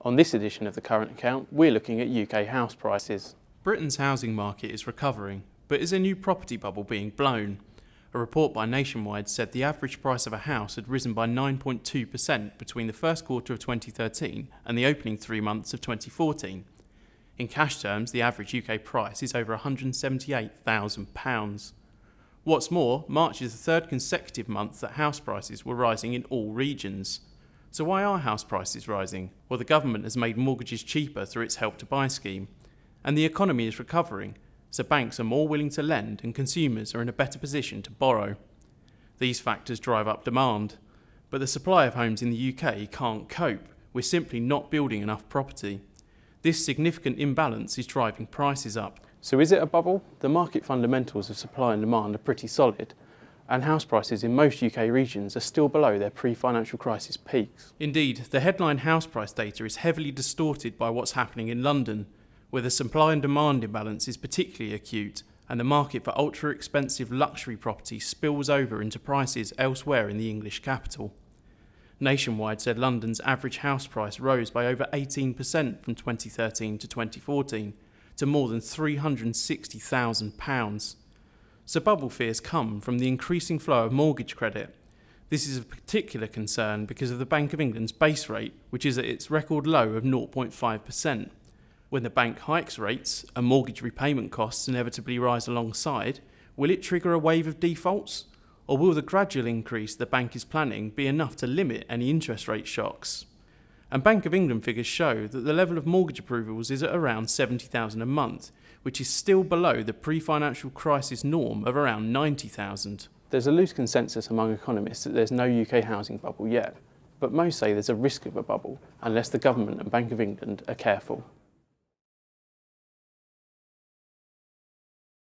On this edition of the Current Account, we're looking at UK house prices. Britain's housing market is recovering, but is a new property bubble being blown? A report by Nationwide said the average price of a house had risen by 9.2% between the first quarter of 2013 and the opening 3 months of 2014. In cash terms, the average UK price is over £178,000. What's more, March is the third consecutive month that house prices were rising in all regions. So why are house prices rising? Well, the government has made mortgages cheaper through its Help to Buy scheme. And the economy is recovering, so banks are more willing to lend and consumers are in a better position to borrow. These factors drive up demand, but the supply of homes in the UK can't cope. We're simply not building enough property. This significant imbalance is driving prices up. So is it a bubble? The market fundamentals of supply and demand are pretty solid, and house prices in most UK regions are still below their pre-financial crisis peaks. Indeed, the headline house price data is heavily distorted by what's happening in London, where the supply and demand imbalance is particularly acute, and the market for ultra-expensive luxury property spills over into prices elsewhere in the English capital. Nationwide said London's average house price rose by over 18% from 2013 to 2014, to more than £360,000. So bubble fears come from the increasing flow of mortgage credit. This is of particular concern because of the Bank of England's base rate, which is at its record low of 0.5%. When the bank hikes rates and mortgage repayment costs inevitably rise alongside, will it trigger a wave of defaults? Or will the gradual increase the bank is planning be enough to limit any interest rate shocks? And Bank of England figures show that the level of mortgage approvals is at around 70,000 a month, which is still below the pre-financial crisis norm of around 90,000. There's a loose consensus among economists that there's no UK housing bubble yet, but most say there's a risk of a bubble unless the government and Bank of England are careful.